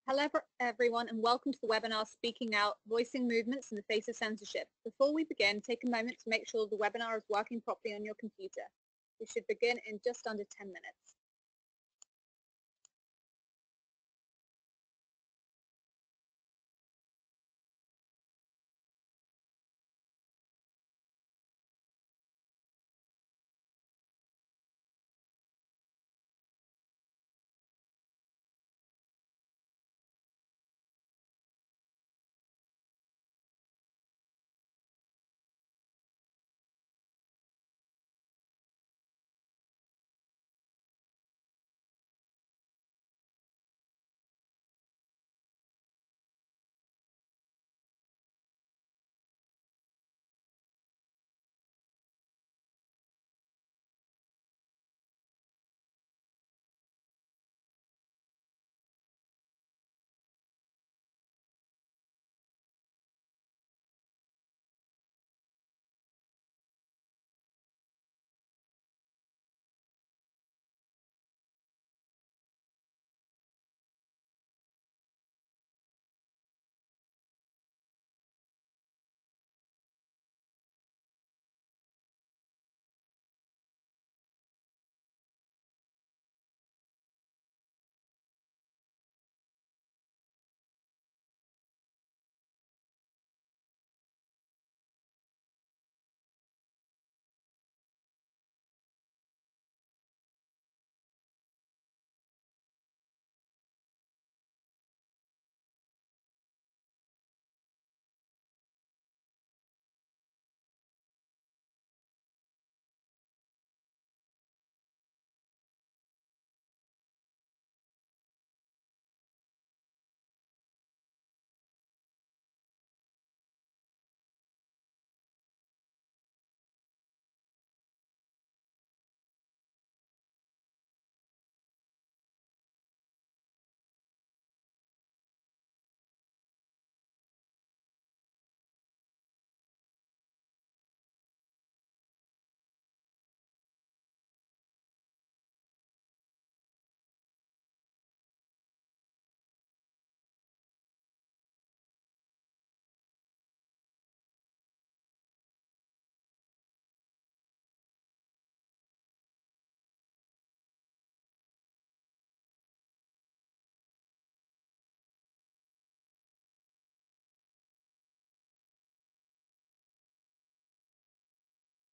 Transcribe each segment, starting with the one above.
Hello everyone and welcome to the webinar Speaking Out, Voicing Movements in the Face of Censorship. Before we begin, take a moment to make sure the webinar is working properly on your computer. We should begin in just under 10 minutes.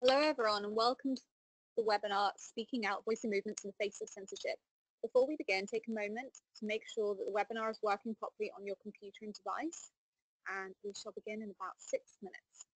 Hello everyone and welcome to the webinar Speaking Out, Voicing Movements in the Face of Censorship. Before we begin, take a moment to make sure that the webinar is working properly on your computer and device, and we shall begin in about 6 minutes.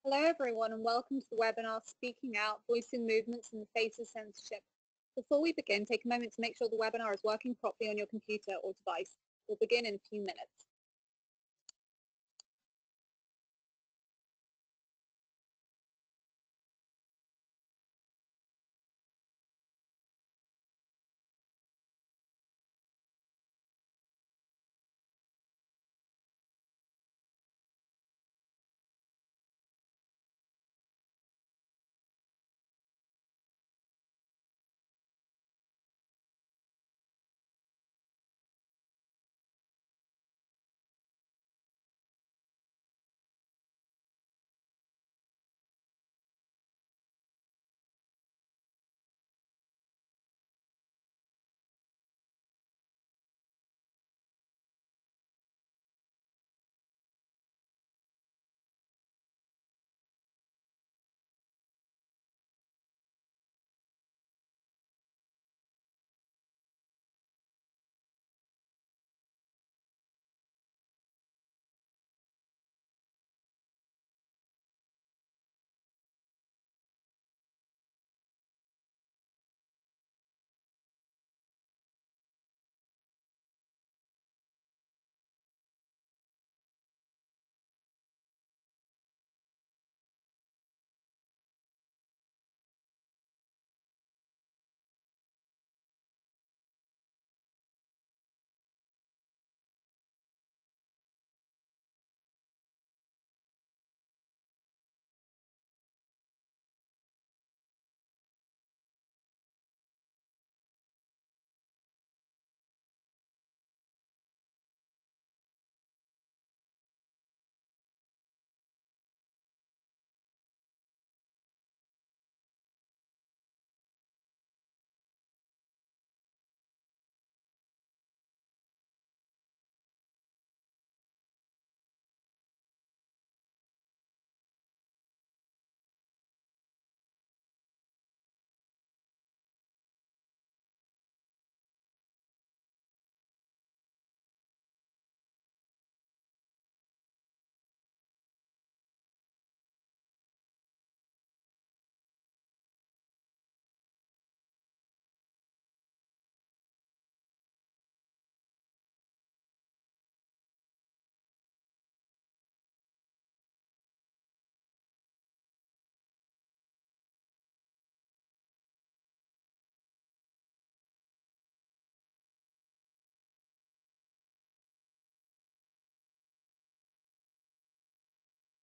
Hello everyone and welcome to the webinar Speaking Out, Voicing Movements in the Face of Censorship. Before we begin, take a moment to make sure the webinar is working properly on your computer or device. We'll begin in a few minutes.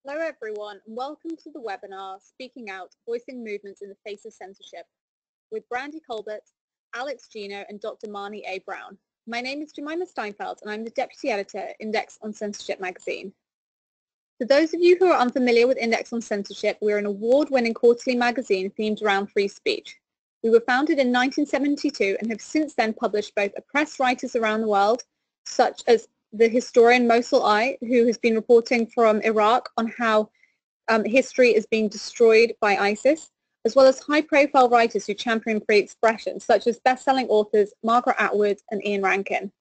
Hello everyone and welcome to the webinar Speaking Out, Voicing Movements in the Face of Censorship with Brandy Colbert, Alex Gino and Dr. Marnie A. Brown. My name is Jemima Steinfeld and I'm the Deputy Editor at Index on Censorship magazine. For those of you who are unfamiliar with Index on Censorship, we're an award-winning quarterly magazine themed around free speech. We were founded in 1972 and have since then published both oppressed writers around the world, such as the historian Mosul I, who has been reporting from Iraq on how history is being destroyed by ISIS, as well as high-profile writers who champion free expression, such as best-selling authors Margaret Atwood and Ian Rankin.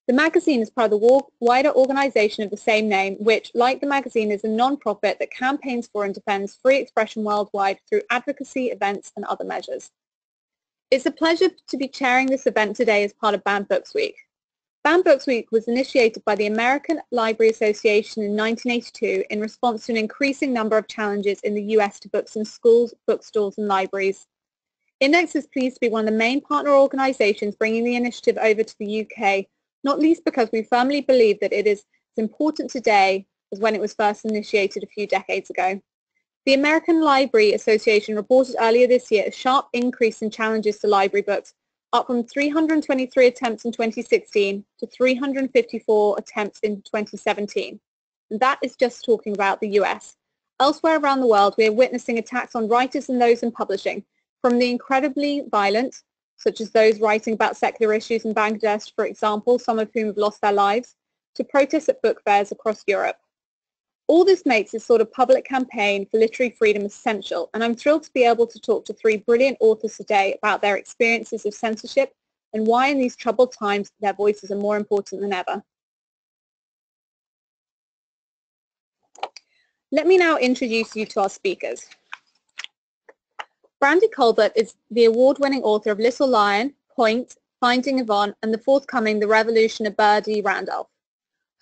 The magazine is part of the wider organization of the same name, which, like the magazine, is a non-profit that campaigns for and defends free expression worldwide through advocacy, events, and other measures. It's a pleasure to be chairing this event today as part of Banned Books Week. Banned Books Week was initiated by the American Library Association in 1982 in response to an increasing number of challenges in the US to books in schools, bookstores, and libraries. Index is pleased to be one of the main partner organizations bringing the initiative over to the UK, not least because we firmly believe that it is as important today as when it was first initiated a few decades ago. The American Library Association reported earlier this year a sharp increase in challenges to library books, up from 323 attempts in 2016 to 354 attempts in 2017. And that is just talking about the US. Elsewhere around the world, we are witnessing attacks on writers and those in publishing, from the incredibly violent, such as those writing about secular issues in Bangladesh, for example, some of whom have lost their lives, to protests at book fairs across Europe. All this makes this sort of public campaign for literary freedom essential, and I'm thrilled to be able to talk to three brilliant authors today about their experiences of censorship and why in these troubled times their voices are more important than ever. Let me now introduce you to our speakers. Brandy Colbert is the award-winning author of Little Lion, Point, Finding Yvonne, and the forthcoming The Revolution of Birdie Randolph.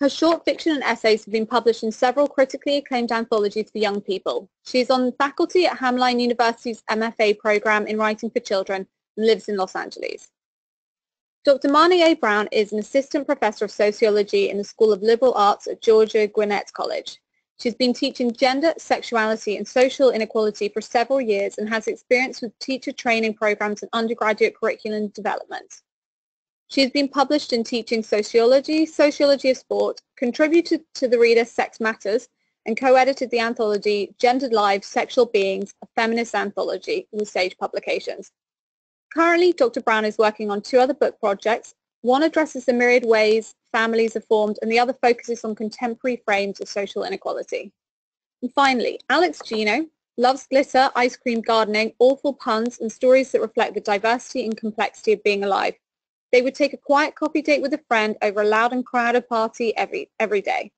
Her short fiction and essays have been published in several critically acclaimed anthologies for young people. She is on faculty at Hamline University's MFA program in writing for children and lives in Los Angeles. Dr. Marnie A. Brown is an assistant professor of sociology in the School of Liberal Arts at Georgia Gwinnett College. She's been teaching gender, sexuality, and social inequality for several years and has experience with teacher training programs and undergraduate curriculum development. She has been published in Teaching Sociology, Sociology of Sport, contributed to the reader Sex Matters, and co-edited the anthology Gendered Lives, Sexual Beings, a Feminist Anthology with Sage Publications. Currently, Dr. Brown is working on 2 other book projects. One addresses the myriad ways families are formed, and the other focuses on contemporary frames of social inequality. And finally, Alex Gino loves glitter, ice cream, gardening, awful puns, and stories that reflect the diversity and complexity of being alive. They would take a quiet coffee date with a friend over a loud and crowded party every day.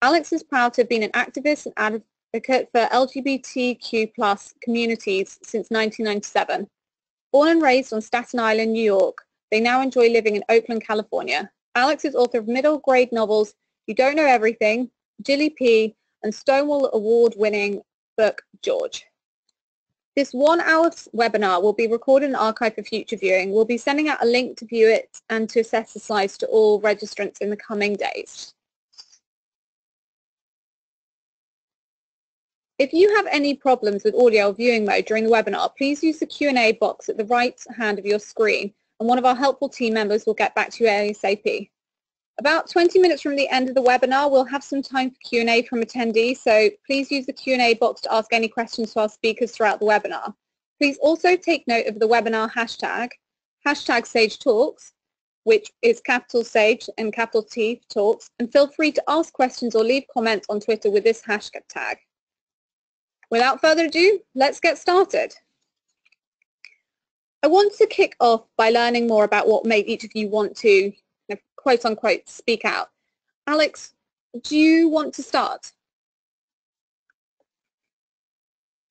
Alex is proud to have been an activist and advocate for LGBTQ+ communities since 1997. Born and raised on Staten Island, New York, they now enjoy living in Oakland, California. Alex is author of middle grade novels You Don't Know Everything, Jilly P, and Stonewall Award-winning book George. This 1-hour webinar will be recorded and archived for future viewing. We'll be sending out a link to view it and to assess the slides to all registrants in the coming days. If you have any problems with audio or viewing mode during the webinar, please use the Q&A box at the right hand of your screen, and one of our helpful team members will get back to you ASAP. About 20 minutes from the end of the webinar, we'll have some time for Q&A from attendees, so please use the Q&A box to ask any questions to our speakers throughout the webinar. Please also take note of the webinar hashtag, #SageTalks, which is capital Sage and capital T Talks, and feel free to ask questions or leave comments on Twitter with this hashtag. Without further ado, let's get started. I want to kick off by learning more about what made each of you want to, quote unquote, speak out. Alex, do you want to start?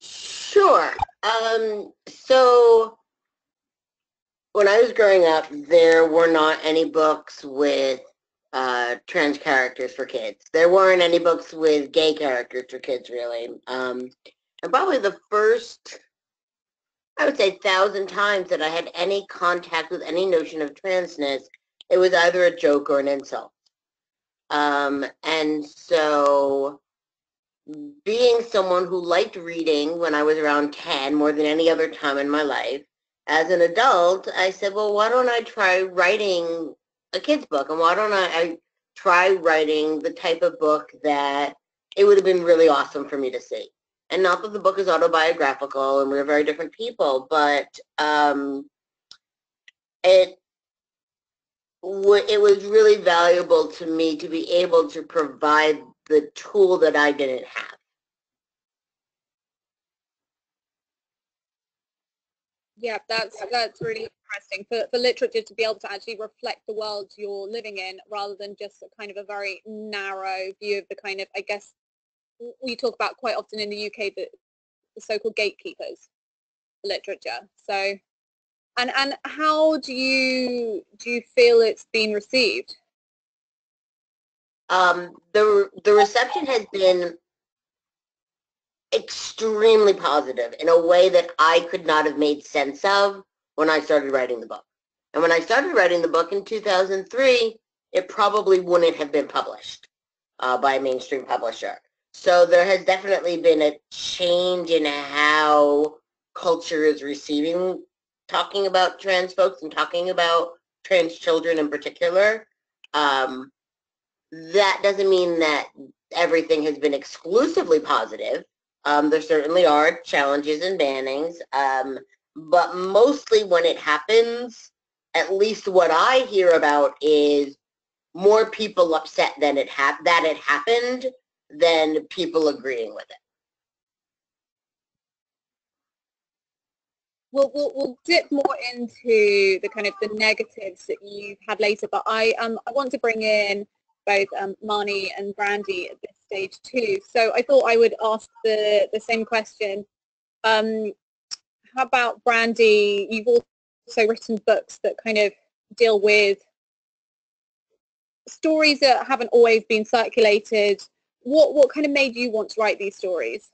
Sure. So when I was growing up, there were not any books with trans characters for kids. There weren't any books with gay characters for kids, really. And probably the first, I would say, 1,000 times that I had any contact with any notion of transness, it was either a joke or an insult. And so being someone who liked reading when I was around 10 more than any other time in my life, as an adult, I said, well, why don't I try writing a kid's book? And why don't I try writing the type of book that it would have been really awesome for me to see? And not that the book is autobiographical and we're very different people, but it was really valuable to me to be able to provide the tool that I didn't have. Yeah, that's really interesting for literature to be able to actually reflect the world you're living in rather than just a kind of a very narrow view of the kind of, I guess, we talk about quite often in the UK, the so-called gatekeepers for literature. So, and how do you feel it's been received? The reception has been extremely positive in a way that I could not have made sense of when I started writing the book. And when I started writing the book in 2003, it probably wouldn't have been published by a mainstream publisher. So there has definitely been a change in how culture is receiving talking about trans folks and talking about trans children in particular. That doesn't mean that everything has been exclusively positive. There certainly are challenges and bannings, but mostly when it happens, at least what I hear about is more people upset that it happened than people agreeing with it. We'll dip more into the kind of the negatives that you've had later, but I want to bring in both Marnie and Brandy at this stage too. So I thought I would ask the same question. How about Brandy? You've also written books that kind of deal with stories that haven't always been circulated. What kind of made you want to write these stories?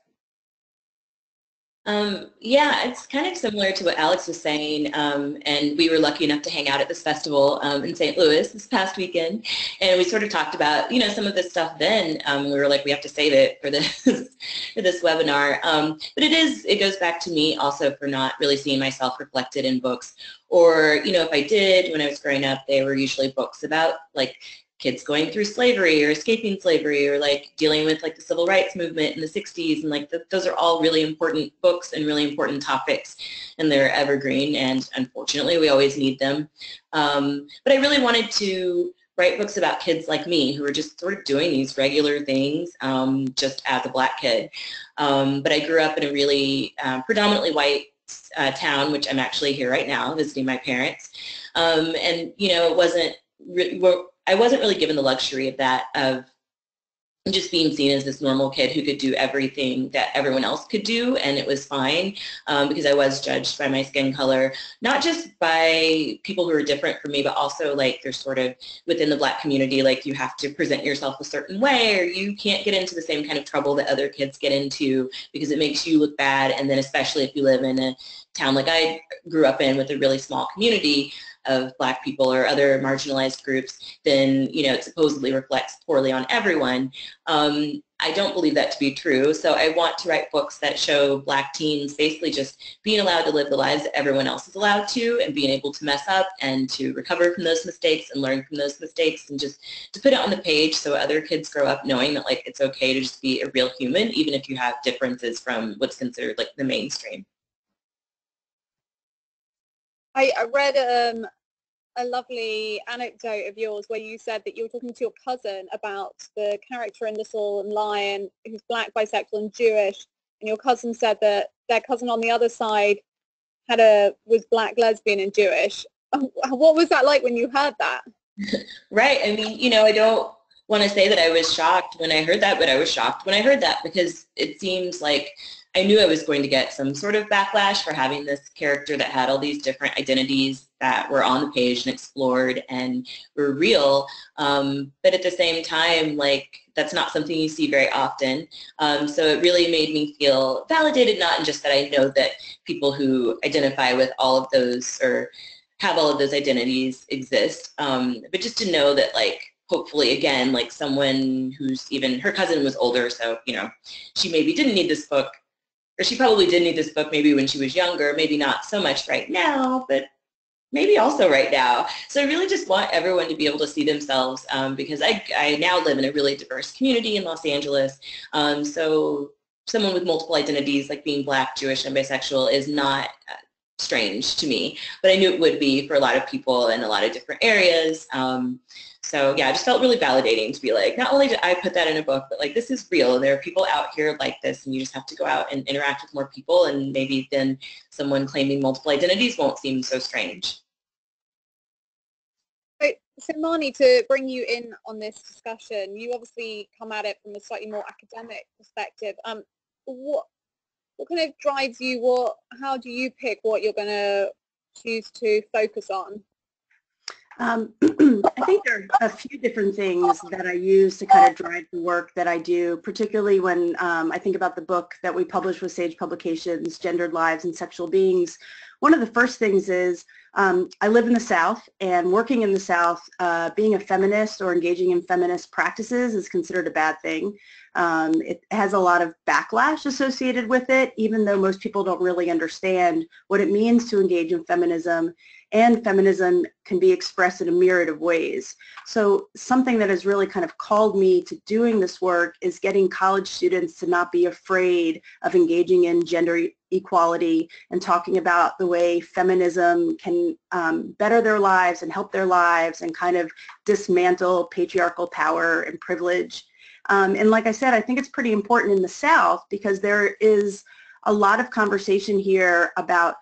Yeah, it's kind of similar to what Alex was saying, and we were lucky enough to hang out at this festival in St. Louis this past weekend, and we sort of talked about, you know, some of this stuff then. We were like, we have to save it for this for this webinar, but it goes back to me also for not really seeing myself reflected in books, or, you know, if I did when I was growing up, they were usually books about like kids going through slavery or escaping slavery or like dealing with like the civil rights movement in the 60s, and like those are all really important books and really important topics, and they're evergreen, and unfortunately we always need them. But I really wanted to write books about kids like me who are just sort of doing these regular things just as a Black kid. But I grew up in a really predominantly white town, which I'm actually here right now visiting my parents, and you know, I wasn't really given the luxury of that, of just being seen as this normal kid who could do everything that everyone else could do, and it was fine, because I was judged by my skin color, not just by people who are different from me, but also like there's sort of within the Black community, like you have to present yourself a certain way, or you can't get into the same kind of trouble that other kids get into because it makes you look bad. And then especially if you live in a town like I grew up in with a really small community of Black people or other marginalized groups, then, you know, it supposedly reflects poorly on everyone. I don't believe that to be true. So I want to write books that show Black teens basically just being allowed to live the lives that everyone else is allowed to, and being able to mess up and to recover from those mistakes and learn from those mistakes, and just to put it on the page so other kids grow up knowing that like it's okay to just be a real human, even if you have differences from what's considered like the mainstream. I read a lovely anecdote of yours where you said that you were talking to your cousin about the character in The Soul and Lion who's Black, bisexual and Jewish, and your cousin said that their cousin on the other side was Black, lesbian and Jewish. What was that like when you heard that? Right. I mean, you know, I don't want to say that I was shocked when I heard that, but I was shocked when I heard that, because it seems like I knew I was going to get some sort of backlash for having this character that had all these different identities that were on the page and explored and were real. But at the same time, like, that's not something you see very often. So it really made me feel validated, not in just that I know that people who identify with all of those or have all of those identities exist, but just to know that, like, hopefully, again, like someone who's even, her cousin was older, so, you know, she maybe didn't need this book, or she probably did need this book maybe when she was younger, maybe not so much right now, but maybe also right now. So I really just want everyone to be able to see themselves, because I now live in a really diverse community in Los Angeles. So someone with multiple identities, like being Black, Jewish, and bisexual, is not strange to me, but I knew it would be for a lot of people in a lot of different areas. So yeah, I just felt really validating to be like, not only did I put that in a book, but like, this is real. There are people out here like this, and you just have to go out and interact with more people, and maybe then someone claiming multiple identities won't seem so strange. So Marnie, to bring you in on this discussion, you obviously come at it from a slightly more academic perspective. What kind of drives you? How do you pick what you're going to choose to focus on? I think there are a few different things that I use to kind of drive the work that I do, particularly when I think about the book that we published with Sage Publications, Gendered Lives and Sexual Beings. One of the first things is I live in the South, and working in the South, being a feminist or engaging in feminist practices is considered a bad thing. It has a lot of backlash associated with it, even though most people don't really understand what it means to engage in feminism, and feminism can be expressed in a myriad of ways. So something that has really kind of called me to doing this work is getting college students to not be afraid of engaging in gender equality and talking about the way feminism can better their lives and help their lives and kind of dismantle patriarchal power and privilege. And like I said, I think it's pretty important in the South because there is a lot of conversation here about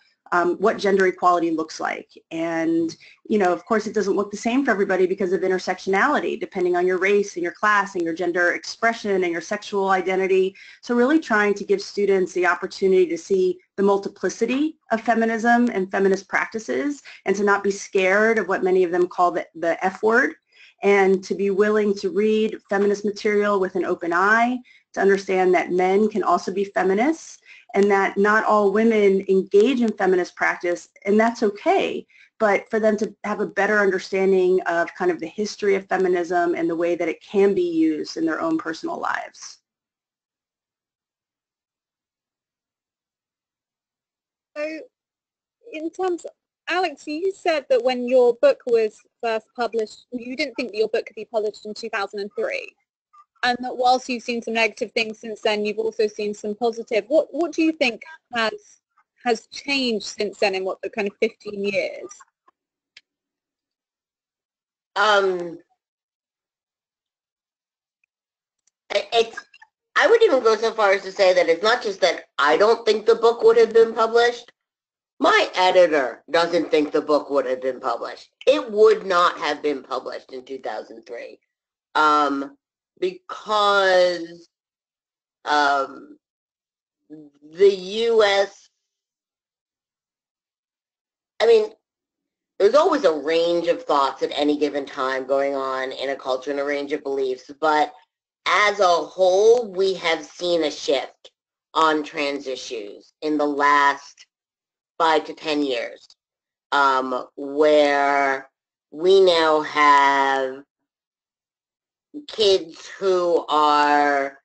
what gender equality looks like. And, you know, of course, it doesn't look the same for everybody because of intersectionality, depending on your race and your class and your gender expression and your sexual identity. So really trying to give students the opportunity to see the multiplicity of feminism and feminist practices, and to not be scared of what many of them call the F word, and to be willing to read feminist material with an open eye, to understand that men can also be feminists, and that not all women engage in feminist practice, and that's okay, but for them to have a better understanding of kind of the history of feminism and the way that it can be used in their own personal lives. So in terms of, Alex, you said that when your book was first published, you didn't think that your book could be published in 2003. And that whilst you've seen some negative things since then, you've also seen some positive. What do you think has changed since then in what, the kind of 15 years? I would even go so far as to say that it's not just that I don't think the book would have been published. My editor doesn't think the book would have been published. It would not have been published in 2003. Because the U.S., I mean, there's always a range of thoughts at any given time going on in a culture and a range of beliefs, but as a whole, we have seen a shift on trans issues in the last 5 to 10 years, where we now have kids who are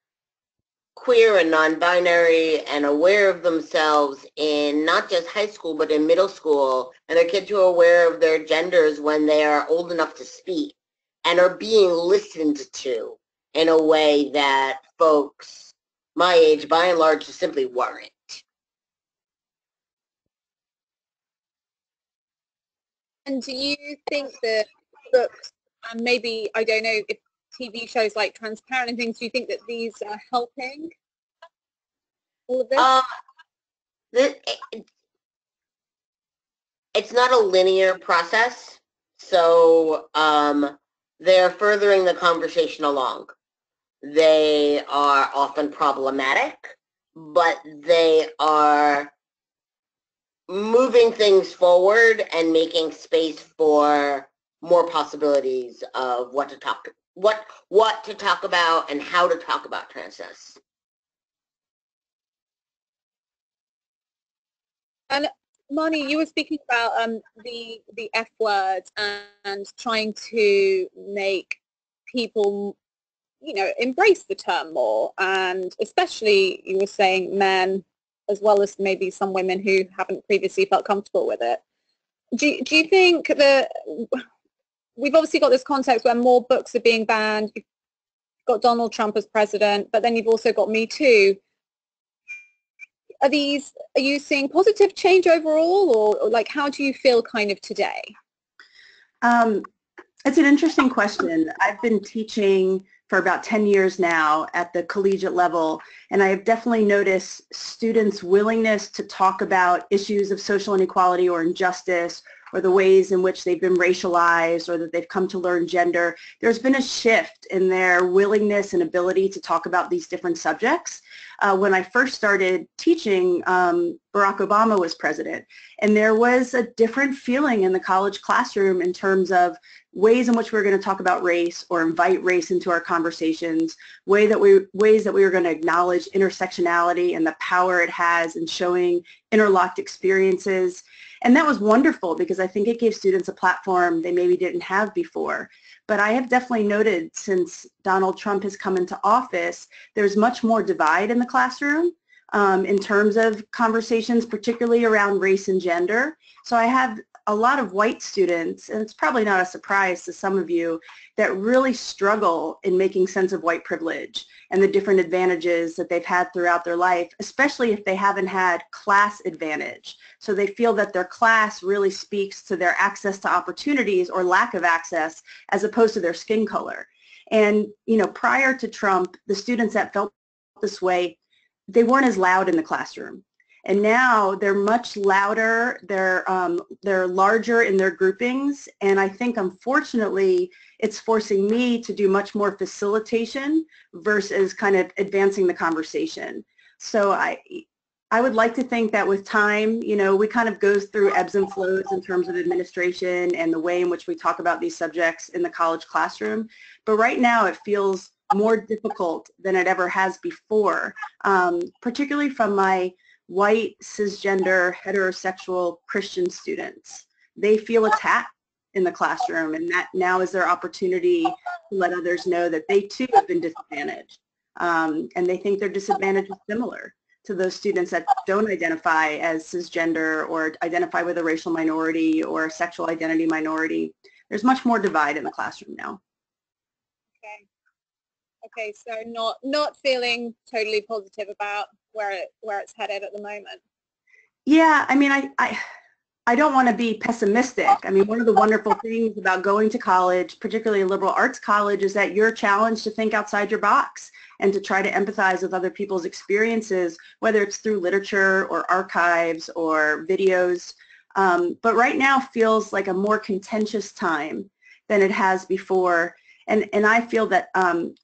queer and non-binary and aware of themselves in not just high school but in middle school, and they're kids who are aware of their genders when they are old enough to speak and are being listened to in a way that folks my age by and large just simply weren't. And do you think that books, and maybe, I don't know, if TV shows like Transparent and things, do you think that these are helping all of this? It's not a linear process, so they're furthering the conversation along. They are often problematic, but they are moving things forward and making space for more possibilities of what to talk about and how to talk about transness. And Marnie, you were speaking about the F word and trying to make people, you know, embrace the term more, and especially you were saying men as well as maybe some women who haven't previously felt comfortable with it. Do you think that we've obviously got this context where more books are being banned, you've got Donald Trump as president, but then you've also got Me Too. Are you seeing positive change overall, or like, how do you feel kind of today? It's an interesting question. I've been teaching for about 10 years now at the collegiate level, and I have definitely noticed students' willingness to talk about issues of social inequality or injustice, or the ways in which they've been racialized, or that they've come to learn gender. There's been a shift in their willingness and ability to talk about these different subjects. When I first started teaching, Barack Obama was president, and there was a different feeling in the college classroom in terms of ways in which we were going to talk about race or invite race into our conversations, ways that we were going to acknowledge intersectionality and the power it has in showing interlocked experiences. And that was wonderful because I think it gave students a platform they maybe didn't have before. But I have definitely noted since Donald Trump has come into office, there's much more divide in the classroom in terms of conversations, particularly around race and gender. So I have a lot of white students, and it's probably not a surprise to some of you, that really struggle in making sense of white privilege and the different advantages that they've had throughout their life, especially if they haven't had class advantage. So they feel that their class really speaks to their access to opportunities or lack of access as opposed to their skin color. And, you know, prior to Trump, the students that felt this way, they weren't as loud in the classroom. And now they're much louder, they're larger in their groupings, and I think unfortunately it's forcing me to do much more facilitation versus kind of advancing the conversation. So I would like to think that with time, you know, we kind of go through ebbs and flows in terms of administration and the way in which we talk about these subjects in the college classroom. But right now it feels more difficult than it ever has before, particularly from my white, cisgender, heterosexual Christian students. They feel attacked in the classroom, and that now is their opportunity to let others know that they too have been disadvantaged. And they think their disadvantage is similar to those students that don't identify as cisgender or identify with a racial minority or a sexual identity minority. There's much more divide in the classroom now. Okay, so not feeling totally positive about where it's headed at the moment. Yeah, I mean, I don't want to be pessimistic. I mean, one of the wonderful things about going to college, particularly a liberal arts college, is that you're challenged to think outside your box and to try to empathize with other people's experiences, whether it's through literature or archives or videos. But right now feels like a more contentious time than it has before. And I feel that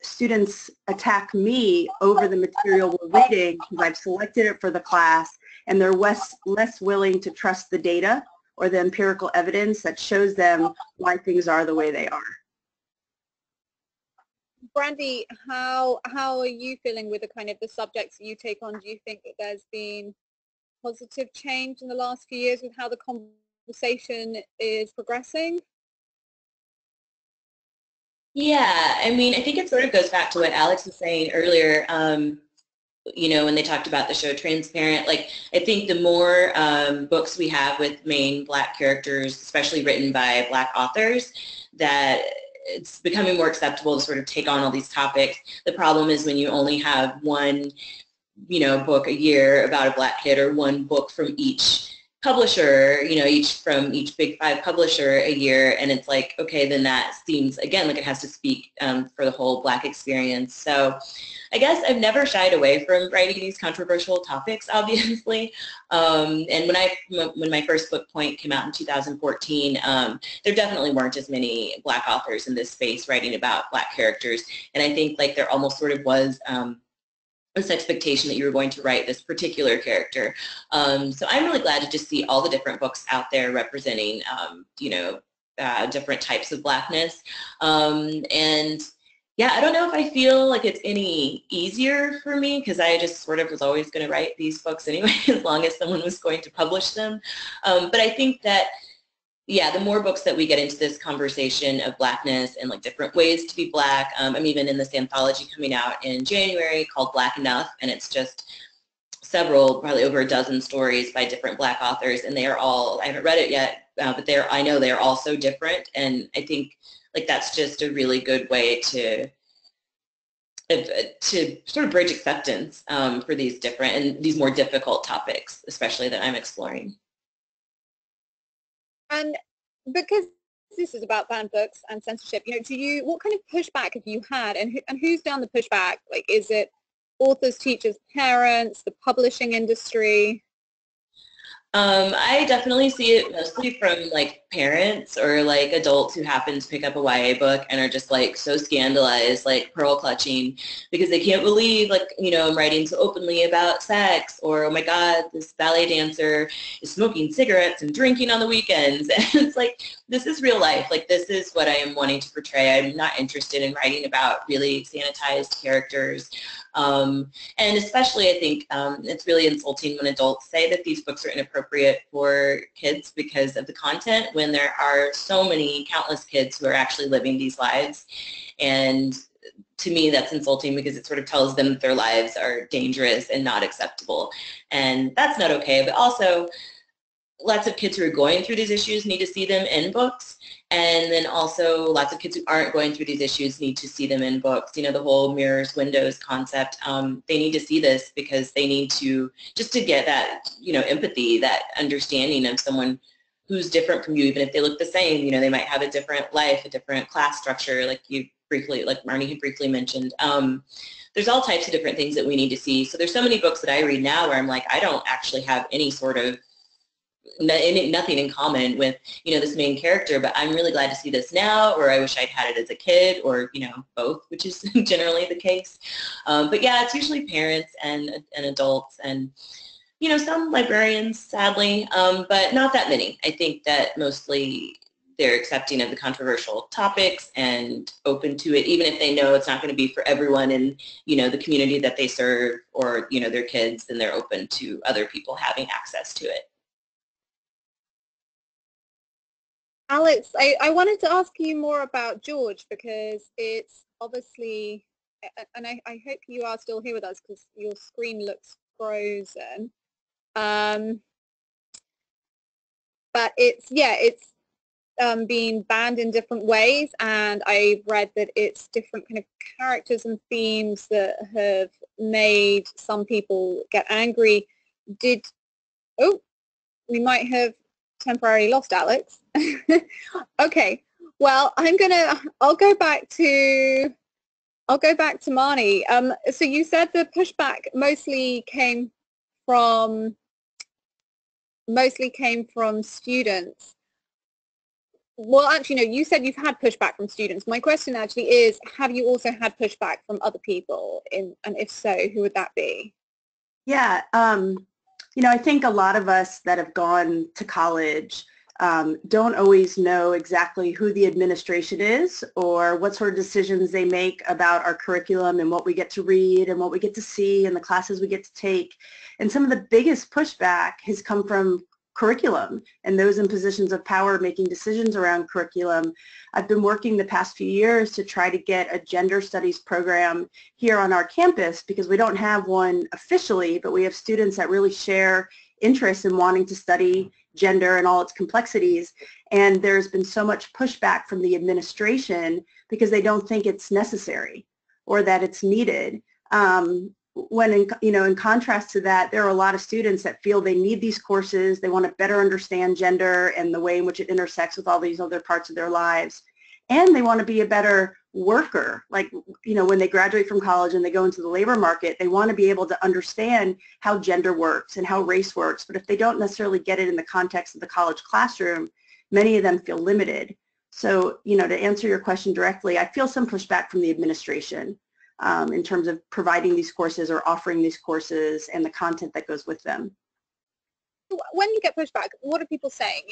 students attack me over the material we're reading because I've selected it for the class, and they're less willing to trust the data or the empirical evidence that shows them why things are the way they are. Brandy, how are you feeling with the kind of the subjects that you take on? Do you think that there's been positive change in the last few years with how the conversation is progressing? Yeah, I mean, I think it sort of goes back to what Alex was saying earlier, you know, when they talked about the show Transparent. Like, I think the more books we have with main Black characters, especially written by Black authors, that it's becoming more acceptable to sort of take on all these topics. The problem is when you only have one, you know, book a year about a Black kid, or one book from each publisher, you know, from each big 5 publisher a year, and it's like, okay, then that seems, again, like it has to speak for the whole Black experience. So I guess I've never shied away from writing these controversial topics, obviously. And when my first book, Point, came out in 2014, there definitely weren't as many Black authors in this space writing about Black characters. And I think like there almost sort of was this expectation that you were going to write this particular character. So I'm really glad to just see all the different books out there representing, you know, different types of Blackness. And yeah, I don't know if I feel like it's any easier for me, because I just sort of was always going to write these books anyway, as long as someone was going to publish them. But I think that, yeah, the more books that we get into this conversation of Blackness and like different ways to be Black. I'm even in this anthology coming out in January called Black Enough, and it's just several, probably over a dozen stories by different Black authors, and they are all, I haven't read it yet, but I know they are all so different, and I think like that's just a really good way to sort of bridge acceptance for these different and these more difficult topics, especially that I'm exploring. And because this is about banned books and censorship, you know, what kind of pushback have you had, and who's done the pushback? Like, is it authors, teachers, parents, the publishing industry? I definitely see it mostly from like parents or like adults who happen to pick up a YA book and are just like so scandalized, like pearl clutching, because they can't believe, like, you know, I'm writing so openly about sex, or oh my God, this ballet dancer is smoking cigarettes and drinking on the weekends. And it's like, this is real life. Like, this is what I am wanting to portray. I'm not interested in writing about really sanitized characters. And especially I think it's really insulting when adults say that these books are inappropriate for kids because of the content, when there are so many countless kids who are actually living these lives. And to me, that's insulting because it sort of tells them that their lives are dangerous and not acceptable. And that's not okay. But also, lots of kids who are going through these issues need to see them in books. And then also lots of kids who aren't going through these issues need to see them in books. You know, the whole mirrors, windows concept, they need to see this because they need to, just to get that, you know, empathy, that understanding of someone who's different from you, even if they look the same. You know, they might have a different life, a different class structure. Like, you briefly, like Marnie had briefly mentioned. There's all types of different things that we need to see. So there's so many books that I read now where I'm like, I don't actually have any sort of nothing in common with, this main character, but I'm really glad to see this now, or I wish I'd had it as a kid, or, both, which is generally the case. But yeah, it's usually parents and adults and, some librarians, sadly, but not that many. I think that mostly they're accepting of the controversial topics and open to it, even if they know it's not going to be for everyone in, the community that they serve or, their kids, then they're open to other people having access to it. Alex, I wanted to ask you more about George, because it's obviously, and I hope you are still here with us because your screen looks frozen. But it's being banned in different ways, and I read that it's different kind of characters and themes that have made some people get angry. We might have temporarily lost Alex. Okay, well, I'll go back to Marnie. So you said the pushback mostly came from students. Well, actually, no, you said you've had pushback from students. My question actually is, have you also had pushback from other people, and if so, who would that be? Yeah, I think a lot of us that have gone to college don't always know exactly who the administration is or what sort of decisions they make about our curriculum and what we get to read and what we get to see and the classes we get to take. And some of the biggest pushback has come from curriculum and those in positions of power making decisions around curriculum. I've been working the past few years to try to get a gender studies program here on our campus because we don't have one officially, but we have students that really share interest in wanting to study gender and all its complexities. And there's been so much pushback from the administration because they don't think it's necessary or that it's needed. When in contrast to that, there are a lot of students that feel they need these courses. They want to better understand gender and the way in which it intersects with all these other parts of their lives. And they want to be a better worker. Like, when they graduate from college and they go into the labor market, they want to be able to understand how gender works and how race works. But if they don't necessarily get it in the context of the college classroom, many of them feel limited. So, to answer your question directly, I feel some pushback from the administration in terms of providing these courses or offering these courses and the content that goes with them. When you get pushback, what are people saying?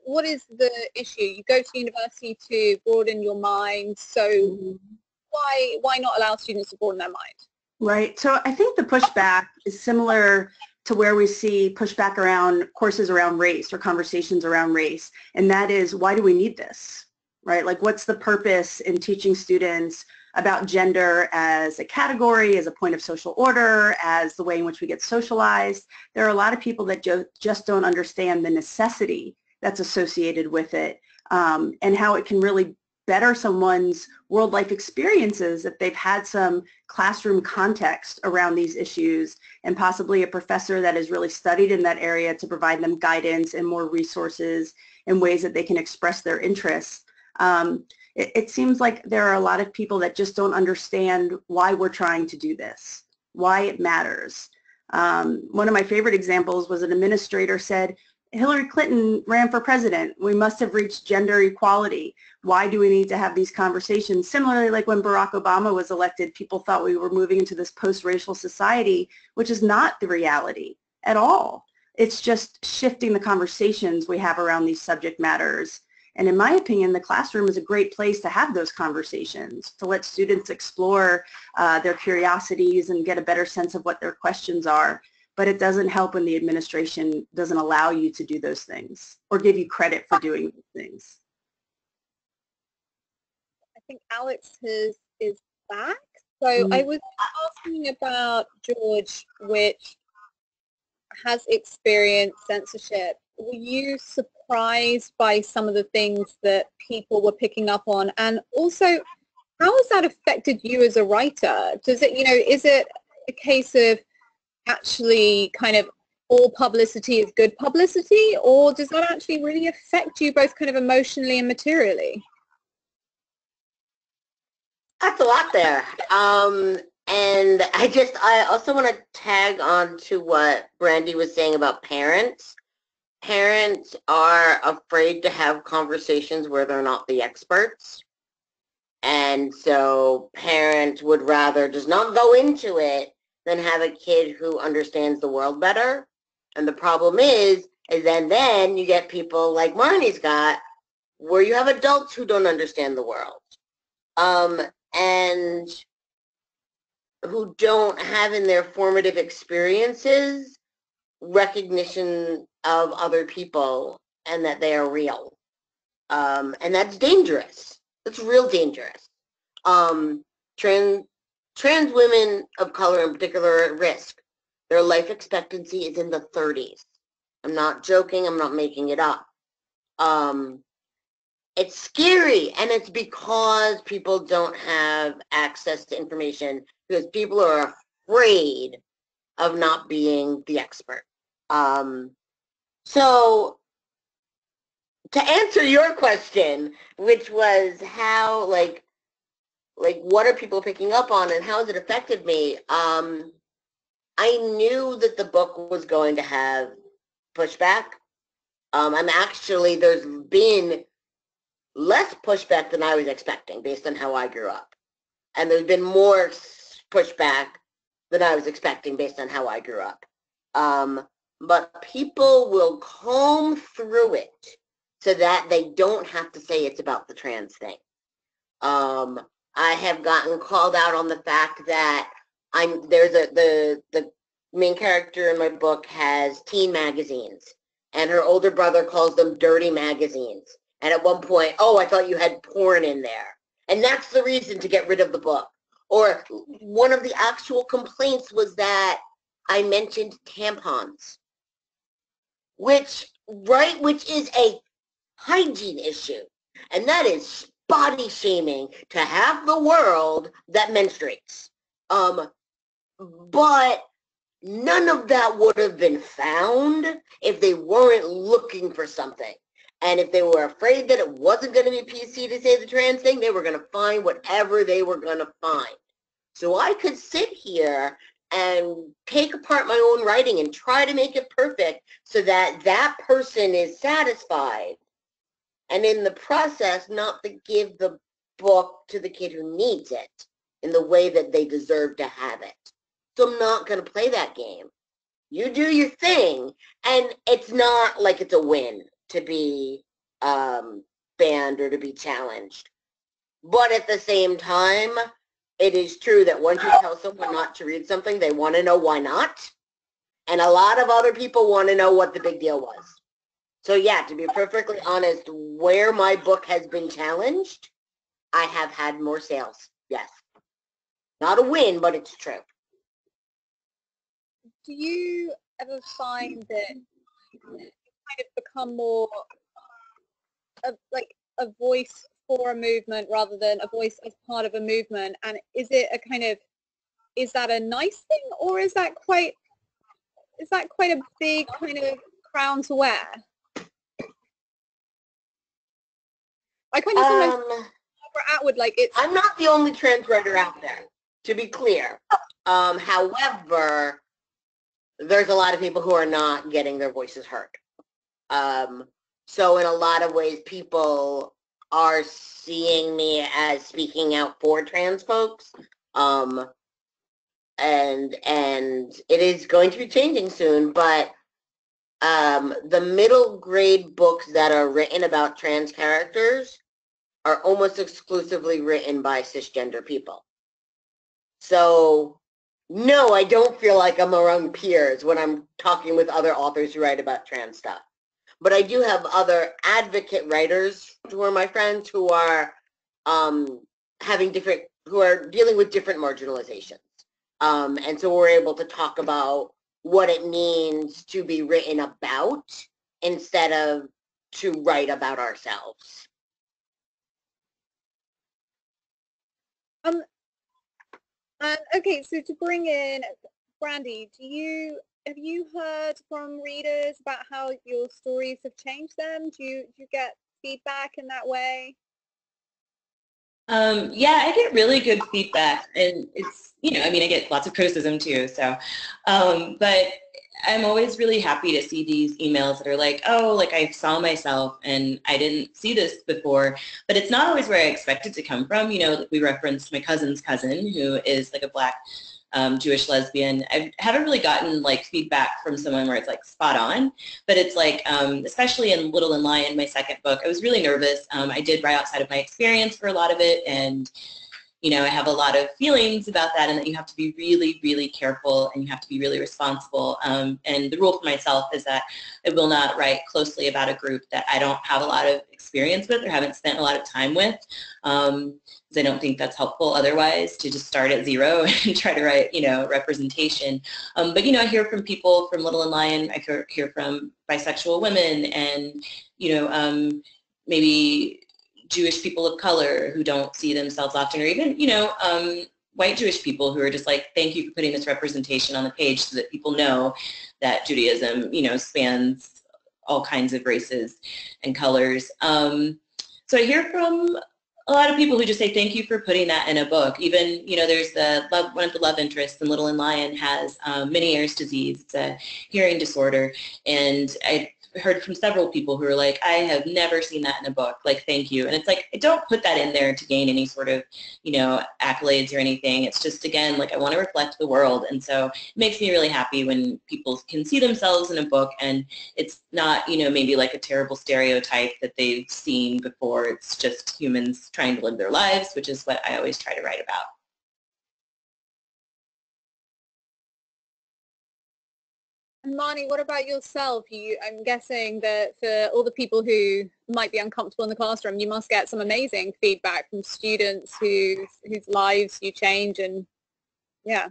What is the issue? You go to university to broaden your mind, so why not allow students to broaden their mind? Right. So I think the pushback is similar to where we see pushback around courses around race or conversations around race, and that is, why do we need this? Right? Like, what's the purpose in teaching students about gender as a category, as a point of social order, as the way in which we get socialized? There are a lot of people that just don't understand the necessity that's associated with it, and how it can really better someone's world life experiences if they've had some classroom context around these issues and possibly a professor that has really studied in that area to provide them guidance and more resources and ways that they can express their interests. It seems like there are a lot of people that just don't understand why we're trying to do this, why it matters. One of my favorite examples was an administrator said, Hillary Clinton ran for president. We must have reached gender equality. Why do we need to have these conversations? Similarly, like when Barack Obama was elected, people thought we were moving into this post-racial society, which is not the reality at all. It's just shifting the conversations we have around these subject matters. And in my opinion, the classroom is a great place to have those conversations, to let students explore their curiosities and get a better sense of what their questions are. But it doesn't help when the administration doesn't allow you to do those things or give you credit for doing those things. I think Alex is back. So I was asking about George, which has experienced censorship. Were you surprised by some of the things that people were picking up on? And also, how has that affected you as a writer? Does it, is it a case of actually kind of all publicity is good publicity, or does that actually really affect you both kind of emotionally and materially? That's a lot there. And I also want to tag on to what Brandy was saying about parents. Parents are afraid to have conversations where they're not the experts. And so parents would rather just not go into it than have a kid who understands the world better. And the problem is then you get people like Marnie's got, where you have adults who don't understand the world. And who don't have in their formative experiences recognition of other people and that they are real. And that's dangerous. That's real dangerous. Trans women of color in particular are at risk. Their life expectancy is in the 30s. I'm not joking. I'm not making it up. It's scary, and it's because people don't have access to information, because people are afraid of not being the expert. So to answer your question, which was how, like what are people picking up on and how has it affected me? I knew that the book was going to have pushback. There's been less pushback than I was expecting based on how I grew up. And there's been more pushback than I was expecting based on how I grew up. But people will comb through it so that they don't have to say it's about the trans thing. I have gotten called out on the fact that the main character in my book has teen magazines, and her older brother calls them dirty magazines. And at one point, oh, I thought you had porn in there. And that's the reason to get rid of the book. Or one of the actual complaints was that I mentioned tampons, which is a hygiene issue. And that is body shaming to half the world that menstruates. But none of that would have been found if they weren't looking for something. And if they were afraid that it wasn't going to be PC to say the trans thing, they were going to find whatever they were going to find. So I could sit here and take apart my own writing and try to make it perfect so that that person is satisfied. And in the process, not to give the book to the kid who needs it in the way that they deserve to have it. So I'm not going to play that game. You do your thing, and it's not like it's a win to be banned or to be challenged. But at the same time, it is true that once you tell someone not to read something, they want to know why not. And a lot of other people want to know what the big deal was. So yeah, to be perfectly honest, where my book has been challenged, I have had more sales. Yes. Not a win, but it's true. Do you ever find that you kind of become more like a voice for a movement rather than a voice as part of a movement? And is that a nice thing, or is that quite a big kind of crown to wear? I kind of sometimes outward like it's. I'm not the only trans writer out there, to be clear. However, there's a lot of people who are not getting their voices heard. So in a lot of ways, people are seeing me as speaking out for trans folks. And it is going to be changing soon, but the middle grade books that are written about trans characters are almost exclusively written by cisgender people. So no, I don't feel like I'm around peers when I'm talking with other authors who write about trans stuff. But I do have other advocate writers who are my friends who are who are dealing with different marginalizations. And so we're able to talk about what it means to be written about instead of to write about ourselves. Okay, so to bring in Brandy, have you heard from readers about how your stories have changed them? Do you get feedback in that way? Yeah, I get really good feedback, and it's, I mean, I get lots of criticism too, so, but I'm always really happy to see these emails that are like, oh, like I saw myself and I didn't see this before, but it's not always where I expect it to come from. We referenced my cousin's cousin, who is like a Black Jewish lesbian. I haven't really gotten like feedback from someone where it's like spot on, but it's like, especially in Little and Lion, my second book, I was really nervous. I did write outside of my experience for a lot of it, and I have a lot of feelings about that, and that you have to be really, really careful, and you have to be really responsible. And the rule for myself is that I will not write closely about a group that I don't have a lot of experience with or haven't spent a lot of time with, because I don't think that's helpful otherwise, to just start at zero and try to write, representation. But, I hear from people from Little and Lion. I hear from bisexual women and, maybe Jewish people of color who don't see themselves often, or even, white Jewish people who are just like, thank you for putting this representation on the page so that people know that Judaism, spans all kinds of races and colors. So I hear from a lot of people who just say, thank you for putting that in a book. Even, there's one of the love interests in Little and Lion has Meniere's disease. It's a hearing disorder. And I heard from several people who are like, I have never seen that in a book. Like, thank you. And it's like, I don't put that in there to gain any sort of, accolades or anything. It's just, again, like I want to reflect the world. And so it makes me really happy when people can see themselves in a book and it's not, maybe like a terrible stereotype that they've seen before. It's just humans trying to live their lives, which is what I always try to write about. And Marnie, what about yourself? I'm guessing that for all the people who might be uncomfortable in the classroom, you must get some amazing feedback from students whose lives you change, and yeah.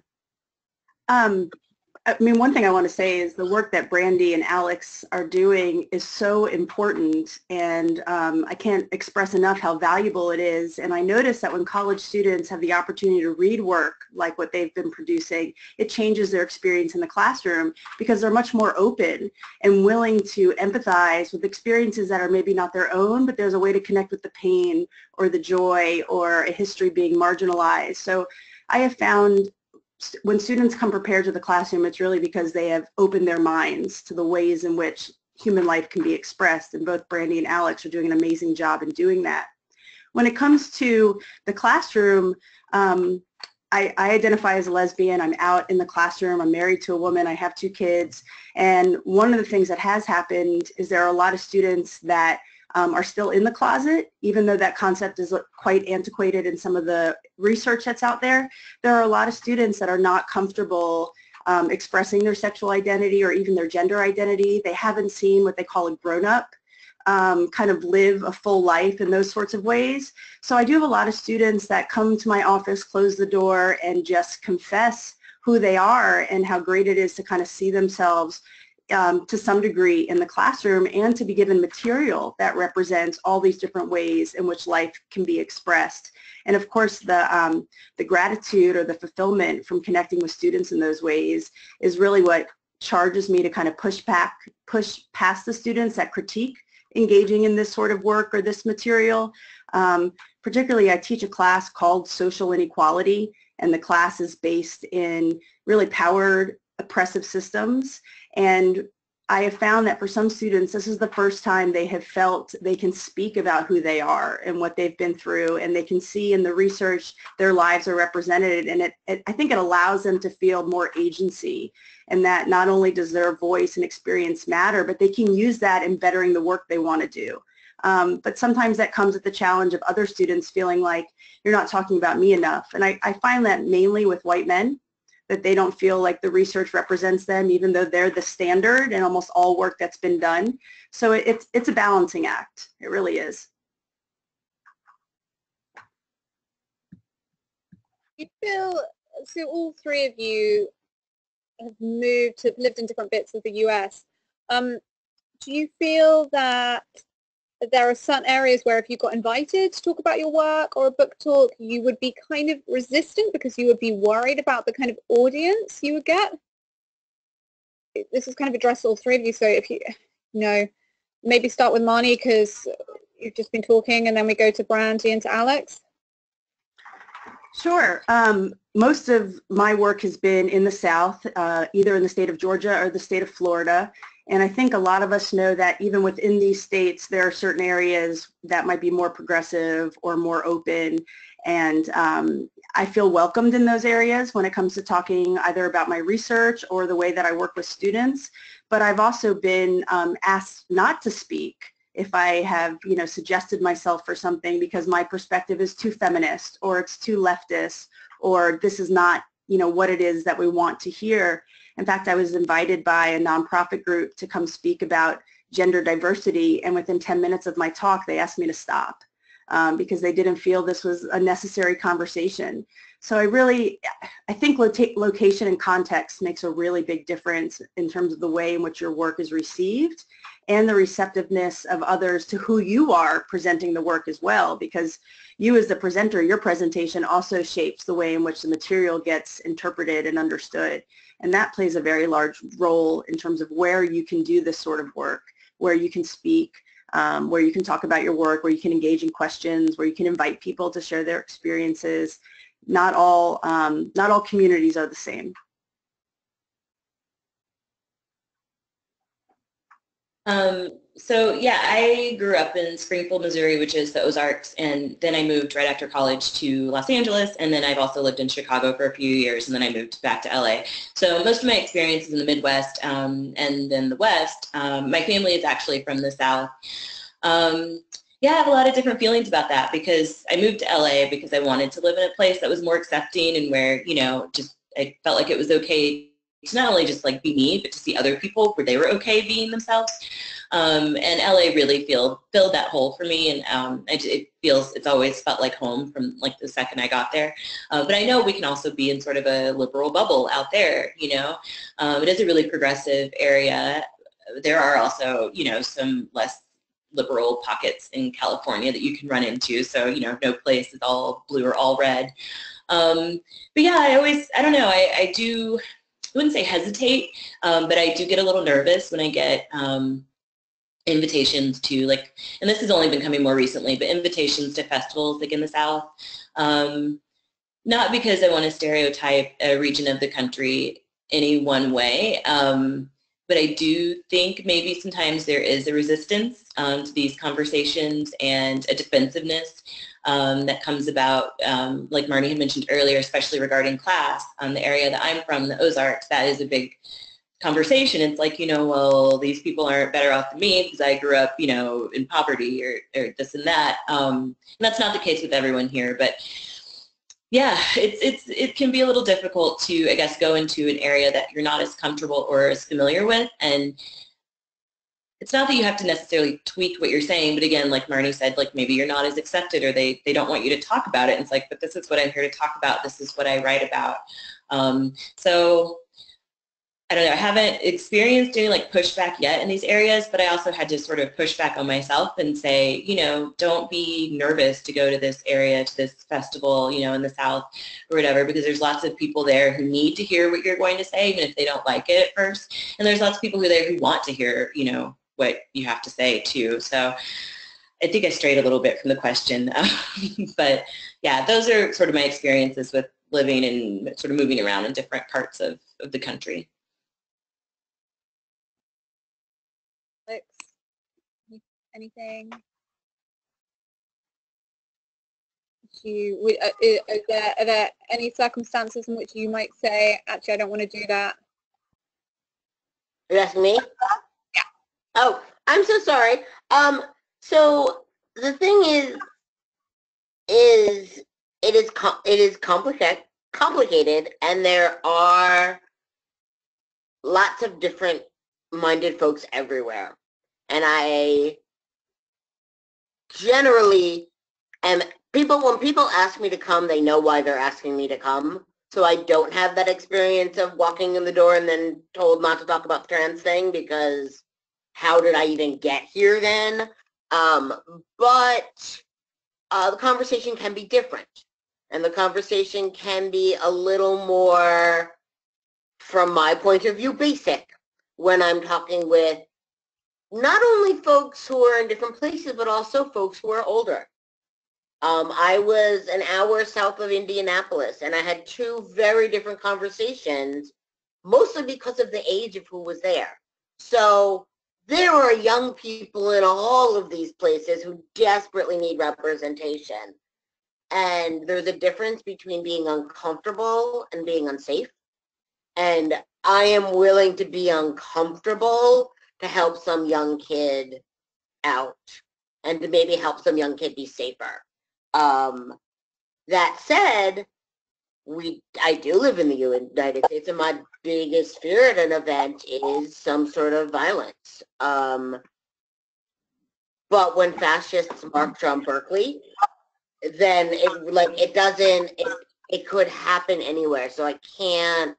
I mean, one thing I want to say is the work that Brandy and Alex are doing is so important, and I can't express enough how valuable it is. And I notice that when college students have the opportunity to read work like what they've been producing, it changes their experience in the classroom because they're much more open and willing to empathize with experiences that are maybe not their own, but there's a way to connect with the pain or the joy or a history being marginalized. So I have found when students come prepared to the classroom, it's really because they have opened their minds to the ways in which human life can be expressed, and both Brandy and Alex are doing an amazing job in doing that. When it comes to the classroom, I identify as a lesbian. I'm out in the classroom. I'm married to a woman. I have 2 kids. And one of the things that has happened is there are a lot of students that are still in the closet, even though that concept is quite antiquated in some of the research that's out there. There are a lot of students that are not comfortable expressing their sexual identity or even their gender identity. They haven't seen what they call a grown-up kind of live a full life in those sorts of ways. So I do have a lot of students that come to my office, close the door, and just confess who they are and how great it is to kind of see themselves to some degree in the classroom, and to be given material that represents all these different ways in which life can be expressed. And of course, the gratitude or the fulfillment from connecting with students in those ways is really what charges me to kind of push past the students that critique engaging in this sort of work or this material. Particularly, I teach a class called Social Inequality, and the class is based in really powered, oppressive systems. And I have found that for some students, this is the first time they have felt they can speak about who they are and what they've been through, and they can see in the research their lives are represented. And I think it allows them to feel more agency, and that not only does their voice and experience matter, but they can use that in bettering the work they want to do. But sometimes that comes at the challenge of other students feeling like you're not talking about me enough. And I find that mainly with white men, that they don't feel like the research represents them, even though they're the standard in almost all work that's been done. So it's a balancing act. It really is. You feel, so all 3 of you have lived in different bits of the US. Do you feel that there are certain areas where if you got invited to talk about your work or a book talk, you would be kind of resistant because you would be worried about the kind of audience you would get? This is kind of addressed to all 3 of you, so if you maybe start with Marnie because you've just been talking, and then we go to Brandy and to Alex. Sure. Most of my work has been in the South, either in the state of Georgia or the state of Florida. And I think a lot of us know that even within these states, there are certain areas that might be more progressive or more open. And I feel welcomed in those areas when it comes to talking either about my research or the way that I work with students. But I've also been asked not to speak if I have, suggested myself for something because my perspective is too feminist or it's too leftist or this is not, what it is that we want to hear. In fact, I was invited by a nonprofit group to come speak about gender diversity, and within 10 minutes of my talk, they asked me to stop because they didn't feel this was a necessary conversation. So I think location and context makes a really big difference in terms of the way in which your work is received and the receptiveness of others to who you are presenting the work as well, because you as the presenter, your presentation also shapes the way in which the material gets interpreted and understood. And that plays a very large role in terms of where you can do this sort of work, where you can speak, where you can talk about your work, where you can engage in questions, where you can invite people to share their experiences. Not all communities are the same. So yeah, I grew up in Springfield, Missouri, which is the Ozarks, and then I moved right after college to Los Angeles, and then I've also lived in Chicago for a few years, and then I moved back to LA. So most of my experience is in the Midwest, and then the West. My family is actually from the South. Yeah, I have a lot of different feelings about that because I moved to LA because I wanted to live in a place that was more accepting and where, just I felt like it was okay to not only just like be me, but to see other people where they were okay being themselves. And LA really filled that hole for me, and it's always felt like home from like the second I got there. But I know we can also be in sort of a liberal bubble out there. It is a really progressive area. There are also some less liberal pockets in California that you can run into. So no place is all blue or all red. But yeah, I don't know. I wouldn't say hesitate, but I do get a little nervous when I get invitations to and this has only been coming more recently, but invitations to festivals like in the South. Not because I want to stereotype a region of the country any one way, but I do think maybe sometimes there is a resistance to these conversations and a defensiveness that comes about, like Marnie had mentioned earlier, especially regarding class. The area that I'm from, the Ozarks, that is a big conversation. It's like, well, these people aren't better off than me because I grew up, in poverty or this and that. And that's not the case with everyone here, but yeah, it can be a little difficult to, I guess, go into an area that you're not as comfortable or as familiar with. And it's not that you have to necessarily tweak what you're saying, but again, like Marnie said, like maybe you're not as accepted or they don't want you to talk about it. And it's like, but this is what I'm here to talk about. This is what I write about. So I don't know, I haven't experienced doing like pushback yet in these areas, but I also had to sort of push back on myself and say, don't be nervous to go to this area, to this festival, in the South or whatever, because there's lots of people there who need to hear what you're going to say, even if they don't like it at first. And there's lots of people who are there who want to hear, what you have to say too. So I think I strayed a little bit from the question, but yeah, those are sort of my experiences with living and sort of moving around in different parts of the country. Anything? Are there any circumstances in which you might say, actually, I don't want to do that? Are you asking me? Yeah. Oh, I'm so sorry. So the thing is it is complicated, and there are lots of different minded folks everywhere, and I generally am when people ask me to come, they know why they're asking me to come. So I don't have that experience of walking in the door and then told not to talk about the trans thing, because how did I even get here then? But the conversation can be different, and the conversation can be a little more, from my point of view, basic when I'm talking with not only folks who are in different places, but also folks who are older. I was an hour south of Indianapolis, and I had two very different conversations, mostly because of the age of who was there. So there are young people in all of these places who desperately need representation. And there's a difference between being uncomfortable and being unsafe. And I am willing to be uncomfortable to help some young kid out and to maybe help some young kid be safer. That said, I do live in the United States, and my biggest fear at an event is some sort of violence. But when fascists march on Berkeley, then it could happen anywhere. So I can't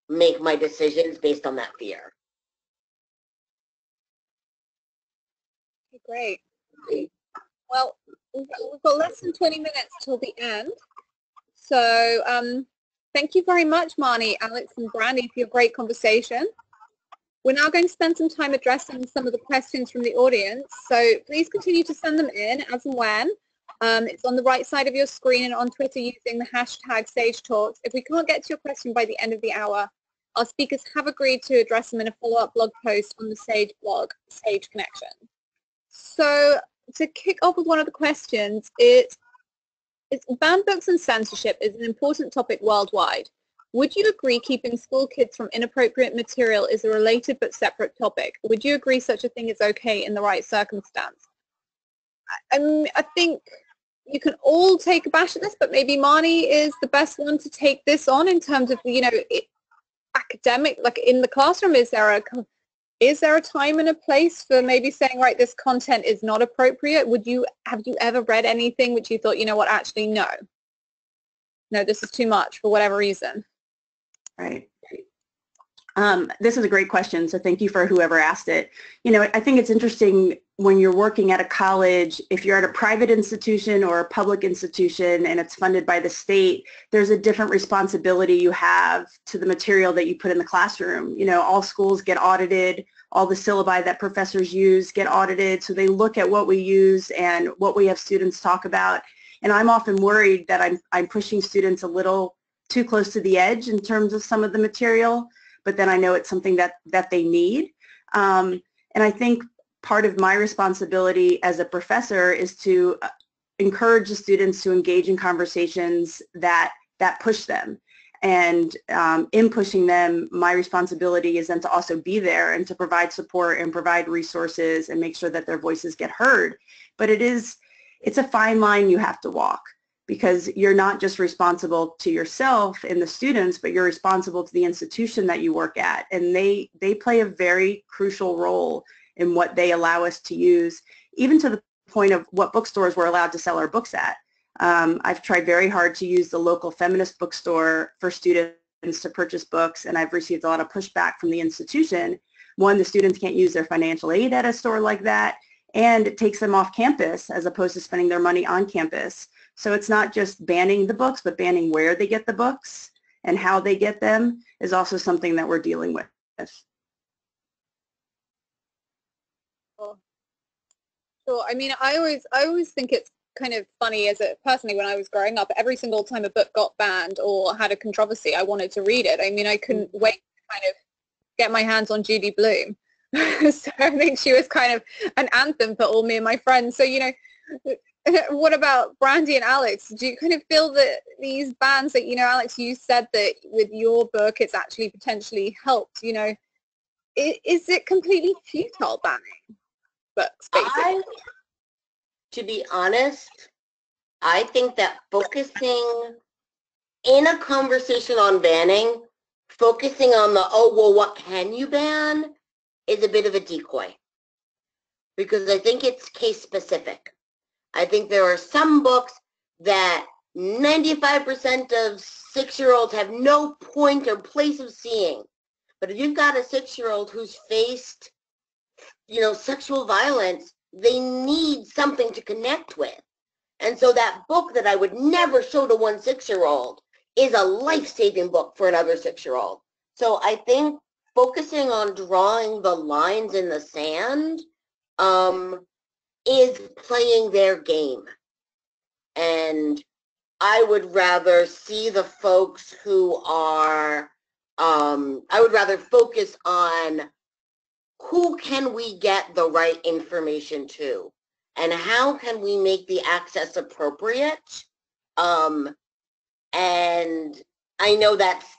make my decisions based on that fear. Great. Well, we've got less than 20 minutes till the end. So thank you very much, Marnie, Alex, and Brandy, for your great conversation. We're now going to spend some time addressing some of the questions from the audience. So please continue to send them in as and when. It's on the right side of your screen and on Twitter using the hashtag SageTalks. If we can't get to your question by the end of the hour, our speakers have agreed to address them in a follow-up blog post on the Sage blog, Sage Connection. So to kick off with one of the questions, it's banned books and censorship is an important topic worldwide. Would you agree keeping school kids from inappropriate material is a related but separate topic? Would you agree such a thing is okay in the right circumstance? I think you can all take a bash at this, but maybe Marnie is the best one to take this on in terms of, academic, like in the classroom. Is there a time and a place for maybe saying, right, this content is not appropriate? Have you ever read anything which you thought, you know what, actually no, this is too much for whatever reason? Right. This is a great question, so thank you for whoever asked it. I think it's interesting when you're working at a college, if you're at a private institution or a public institution and it's funded by the state, there's a different responsibility you have to the material that you put in the classroom. All schools get audited, all the syllabi that professors use get audited, so they look at what we use and what we have students talk about. And I'm often worried that I'm pushing students a little too close to the edge in terms of some of the material, but then I know it's something that they need. And I think part of my responsibility as a professor is to encourage the students to engage in conversations that push them. And in pushing them, my responsibility is then to also be there and to provide support and provide resources and make sure that their voices get heard. But it's a fine line you have to walk, because you're not just responsible to yourself and the students, but you're responsible to the institution that you work at. And they play a very crucial role in what they allow us to use, even to the point of what bookstores we're allowed to sell our books at. I've tried very hard to use the local feminist bookstore for students to purchase books, and I've received a lot of pushback from the institution. One, the students can't use their financial aid at a store like that, and it takes them off campus as opposed to spending their money on campus. So it's not just banning the books, but banning where they get the books and how they get them is also something that we're dealing with. Sure. I mean, I always think it's kind of funny personally, when I was growing up, every single time a book got banned or had a controversy, I wanted to read it. I mean, I couldn't wait to kind of get my hands on Judy Blume. So I think she was kind of an anthem for all me and my friends. So, what about Brandy and Alex? Do you kind of feel that these bans that, Alex, you said that with your book it's actually potentially helped, is it completely futile banning books, basically? To be honest, I think that focusing in a conversation on banning, focusing on what can you ban is a bit of a decoy, because I think it's case specific. I think there are some books that 95% of 6-year-olds have no point or place of seeing. But if you've got a 6-year-old who's faced, sexual violence, they need something to connect with. And so that book that I would never show to one 6-year-old is a life-saving book for another 6-year-old. So I think focusing on drawing the lines in the sand is playing their game. And I would rather see the folks who are, I would rather focus on who can we get the right information to and how can we make the access appropriate. And I know that's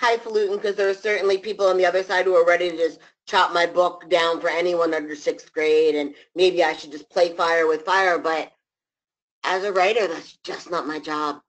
highfalutin because there are certainly people on the other side who are ready to just chop my book down for anyone under 6th grade and maybe I should just play fire with fire, but as a writer, that's just not my job.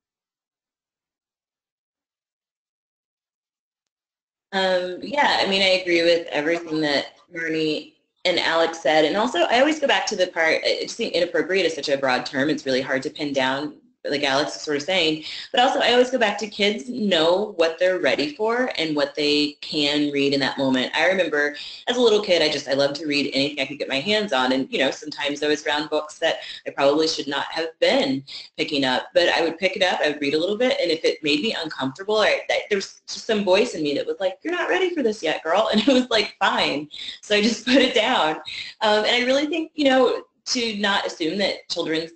Yeah, I mean, I agree with everything that Marnie and Alex said. And also, I always go back to the part, I just think inappropriate is such a broad term. It's really hard to pin down, like Alex is sort of saying. But also, I always go back to kids know what they're ready for and what they can read in that moment. I remember as a little kid, I loved to read anything I could get my hands on. And, you know, sometimes I was around books that I probably should not have been picking up. But I would pick it up, I would read a little bit, and if it made me uncomfortable, there was just some voice in me that was like, you're not ready for this yet, girl. And it was like, fine. So I just put it down. And I really think, you know, to not assume that children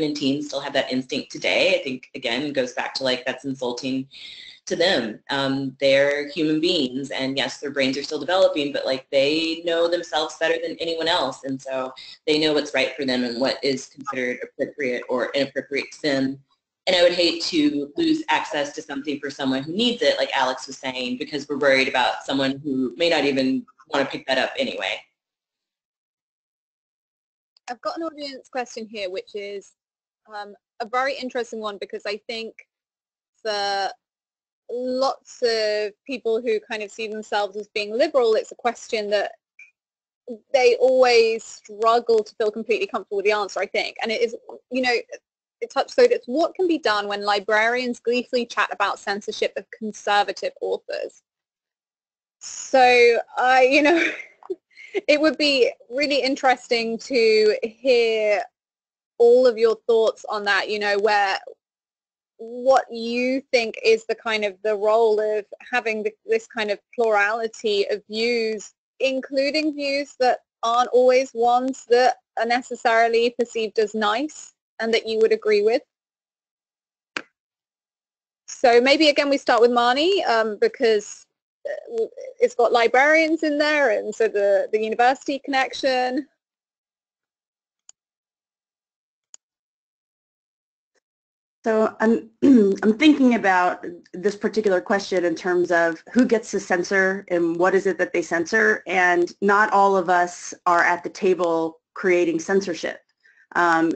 and teens still have that instinct today, I think, again, goes back to like, that's insulting to them. They're human beings, and yes, their brains are still developing, but like they know themselves better than anyone else, and so they know what's right for them and what is considered appropriate or inappropriate to them. And I would hate to lose access to something for someone who needs it, like Alex was saying, because we're worried about someone who may not even want to pick that up anyway. I've got an audience question here, which is a very interesting one because I think for lots of people who kind of see themselves as being liberal, it's a question that they always struggle to feel completely comfortable with the answer, I think. And it is, you know, it's what can be done when librarians gleefully chat about censorship of conservative authors. So you know, it would be really interesting to hear all of your thoughts on that, you know, what you think is the kind of the role of having this kind of plurality of views, including views that aren't always ones that are necessarily perceived as nice and that you would agree with. So maybe again we start with Marnie because it's got librarians in there, and so the university connection. So I'm thinking about this particular question in terms of who gets to censor and what is it that they censor, and not all of us are at the table creating censorship. And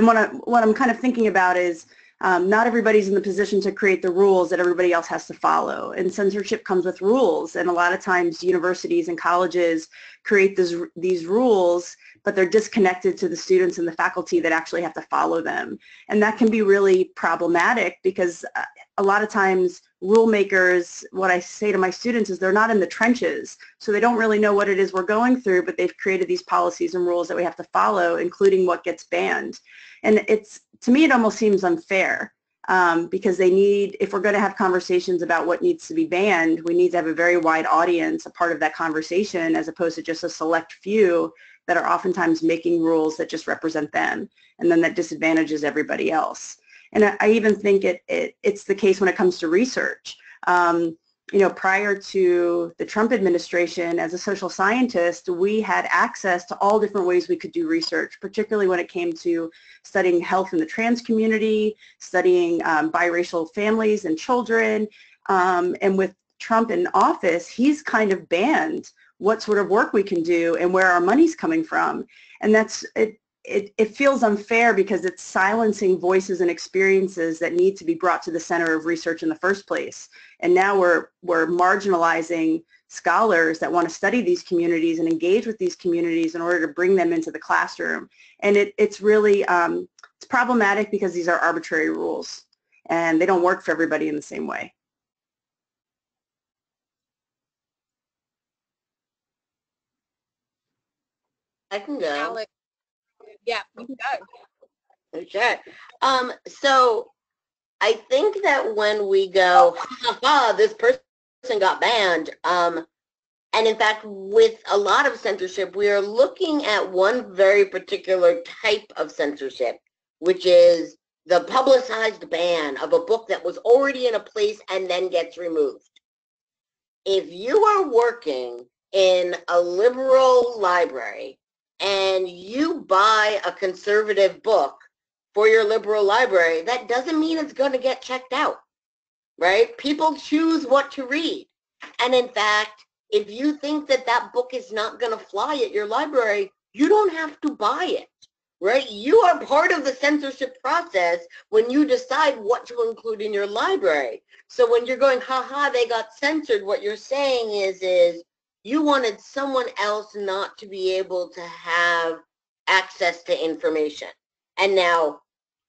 what I'm kind of thinking about is not everybody's in the position to create the rules that everybody else has to follow. And censorship comes with rules. And a lot of times universities and colleges create these rules, but they're disconnected to the students and the faculty that actually have to follow them. And that can be really problematic because a lot of times rule makers, what I say to my students is they're not in the trenches. So they don't really know what it is we're going through, but they've created these policies and rules that we have to follow, including what gets banned. And to me, it almost seems unfair because if we're going to have conversations about what needs to be banned, we need to have a very wide audience a part of that conversation as opposed to just a select few that are oftentimes making rules that just represent them, and then that disadvantages everybody else. And I even think it's the case when it comes to research. You know, prior to the Trump administration, as a social scientist, we had access to all different ways we could do research, particularly when it came to studying health in the trans community, studying biracial families and children. And with Trump in office, he's kind of banned what sort of work we can do and where our money's coming from. And it feels unfair because it's silencing voices and experiences that need to be brought to the center of research in the first place. And now we're marginalizing scholars that want to study these communities and engage with these communities in order to bring them into the classroom. And it's really it's problematic because these are arbitrary rules and they don't work for everybody in the same way. I can go. Alex. Yeah, you can go. Sure. So I think that when we go, this person got banned, and in fact, with a lot of censorship, we are looking at one very particular type of censorship, which is the publicized ban of a book that was already in a place and then gets removed. If you are working in a liberal library and you buy a conservative book for your liberal library, that doesn't mean it's going to get checked out, right? People choose what to read. And in fact, if you think that that book is not going to fly at your library, you don't have to buy it, right? You are part of the censorship process when you decide what to include in your library. So when you're going, haha, they got censored, what you're saying is you wanted someone else not to be able to have access to information. And now,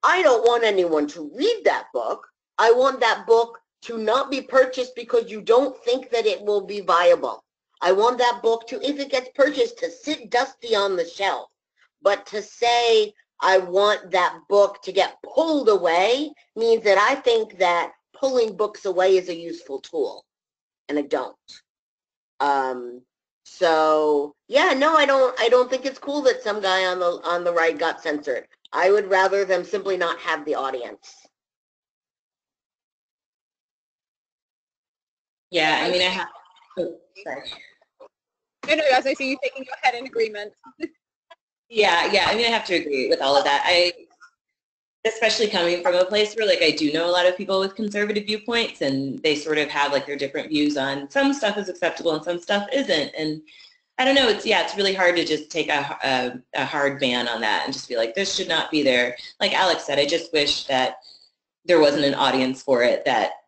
I don't want anyone to read that book. I want that book to not be purchased because you don't think that it will be viable. I want that book to, if it gets purchased, to sit dusty on the shelf. But to say I want that book to get pulled away means that I think that pulling books away is a useful tool, and I don't. So yeah, no, I don't think it's cool that some guy on the right got censored. I would rather them simply not have the audience. Yeah, I mean, I have, oh, sorry. No, as I see you taking your head in agreement. Yeah, I mean, I have to agree with all of that. Especially coming from a place where, like, I do know a lot of people with conservative viewpoints, and they sort of have, like, their different views on some stuff is acceptable and some stuff isn't. And I don't know, it's really hard to just take a hard ban on that and just be like, this should not be there. Like Alex said, I just wish that there wasn't an audience for it,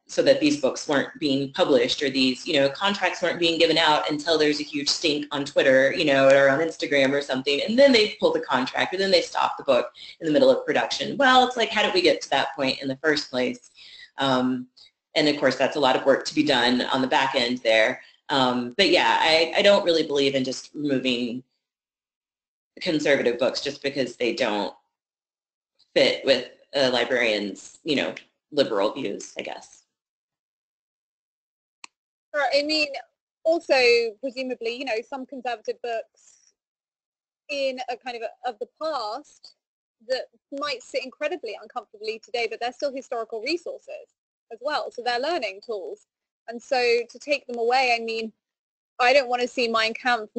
so that these books weren't being published, or these, contracts weren't being given out until there's a huge stink on Twitter, or on Instagram or something, and then they pull the contract, or then they stop the book in the middle of production. Well, it's like, how did we get to that point in the first place? And of course, that's a lot of work to be done on the back end there. But yeah, I don't really believe in just removing conservative books just because they don't fit with a librarian's, liberal views, I guess. I mean, also, presumably, some conservative books in a kind of the past that might sit incredibly uncomfortably today, but they're still historical resources as well. So they're learning tools. And so to take them away, I mean, I don't want to see Mein Kampf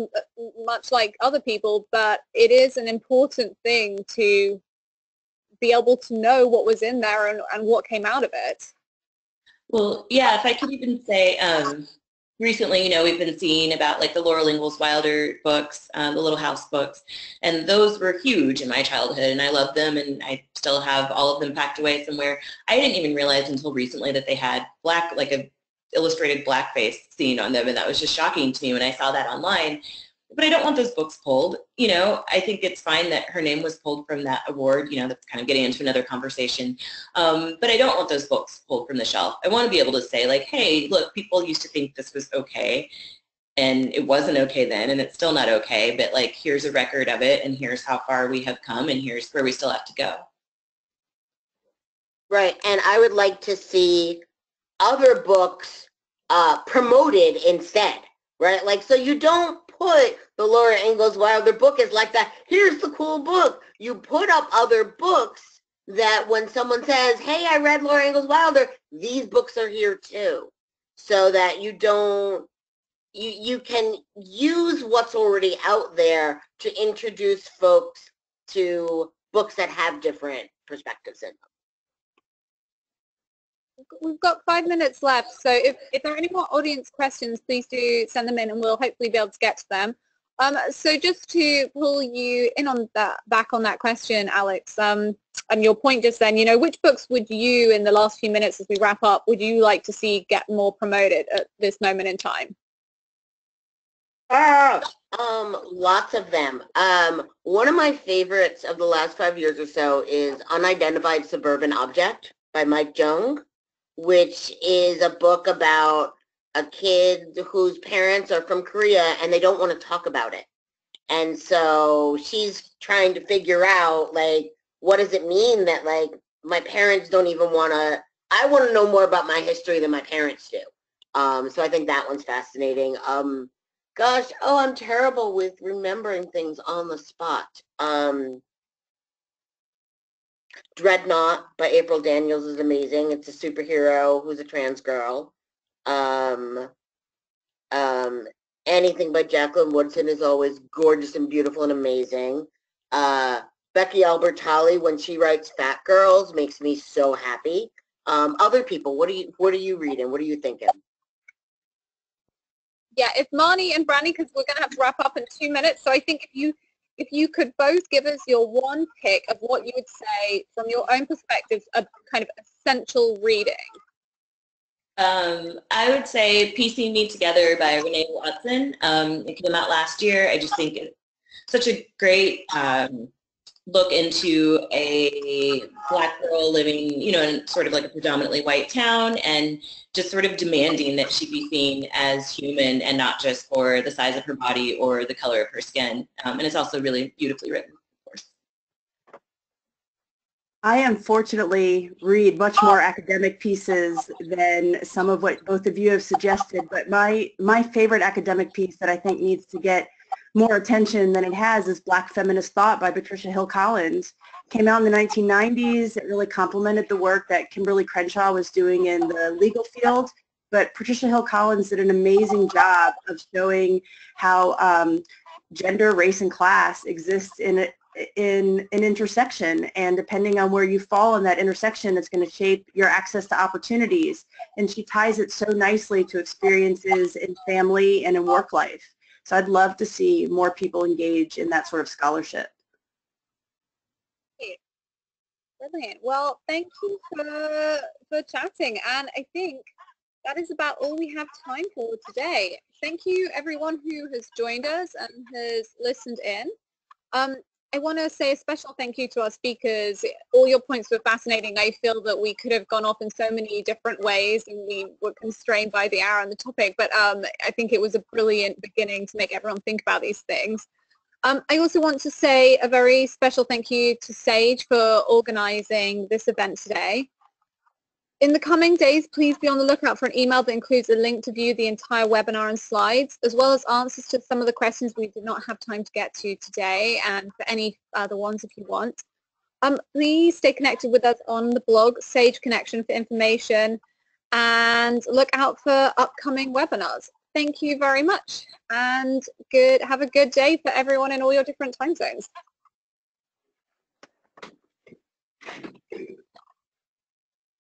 much like other people, but it is an important thing to be able to know what was in there and what came out of it. Well, yeah, if I could even say, recently, we've been seeing about, like, the Laurel Ingalls Wilder books, the Little House books, and those were huge in my childhood, and I loved them, and I still have all of them packed away somewhere. I didn't even realize until recently that they had a illustrated blackface scene on them, and that was just shocking to me when I saw that online. But I don't want those books pulled. I think it's fine that her name was pulled from that award. That's kind of getting into another conversation. But I don't want those books pulled from the shelf. I want to be able to say, like, hey, look, people used to think this was okay, and it wasn't okay then, and it's still not okay, but, like, here's a record of it, and here's how far we have come, and here's where we still have to go. Right, and I would like to see other books promoted instead, right? Like, so you don't put the Laura Ingalls Wilder book as like that, here's the cool book. You put up other books that when someone says, hey, I read Laura Ingalls Wilder, these books are here too. So that you don't, you can use what's already out there to introduce folks to books that have different perspectives in them. We've got 5 minutes left, so if there are any more audience questions, please do send them in, and we'll hopefully be able to get to them. So just to pull you in on that, back on that question, Alex, and your point just then, which books would you, in the last few minutes as we wrap up, would you like to see get more promoted at this moment in time? Lots of them. One of my favorites of the last 5 years or so is Unidentified Suburban Object by Mike Jung, which is a book about a kid whose parents are from Korea and they don't want to talk about it. And so she's trying to figure out, like, what does it mean that, like, my parents don't even want to, I want to know more about my history than my parents do. So I think that one's fascinating. Gosh, I'm terrible with remembering things on the spot. Dreadnought by April Daniels is amazing. It's a superhero who's a trans girl. Anything by Jacqueline Woodson is always gorgeous and beautiful and amazing. Becky Albertalli, when she writes Fat Girls, makes me so happy. Other people, what are you reading? What are you thinking? Yeah, if Marnie and Brandy, because we're going to have to wrap up in 2 minutes, so I think if you could both give us your one pick of what you would say from your own perspective of kind of essential reading. I would say Piecing Me Together by Renee Watson. It came out last year. I just think it's such a great look into a Black girl living, in sort of like a predominantly white town, and just sort of demanding that she be seen as human and not just for the size of her body or the color of her skin. And it's also really beautifully written, of course. I unfortunately read much more academic pieces than some of what both of you have suggested, but my favorite academic piece that I think needs to get more attention than it has is Black Feminist Thought by Patricia Hill Collins. Came out in the 1990s. It really complemented the work that Kimberly Crenshaw was doing in the legal field, but Patricia Hill Collins did an amazing job of showing how gender, race, and class exist in an intersection, and depending on where you fall in that intersection, it's going to shape your access to opportunities. And she ties it so nicely to experiences in family and in work life. So I'd love to see more people engage in that sort of scholarship. Brilliant. Well, thank you for chatting, and I think that is about all we have time for today. Thank you everyone who has joined us and has listened in. I want to say a special thank you to our speakers. All your points were fascinating. I feel that we could have gone off in so many different ways, and we were constrained by the hour and the topic, but I think it was a brilliant beginning to make everyone think about these things. I also want to say a very special thank you to Sage for organizing this event today. In the coming days, please be on the lookout for an email that includes a link to view the entire webinar and slides, as well as answers to some of the questions we did not have time to get to today, and for any other ones if you want. Please stay connected with us on the blog, Sage Connection, for information, and look out for upcoming webinars. Thank you very much, and have a good day for everyone in all your different time zones.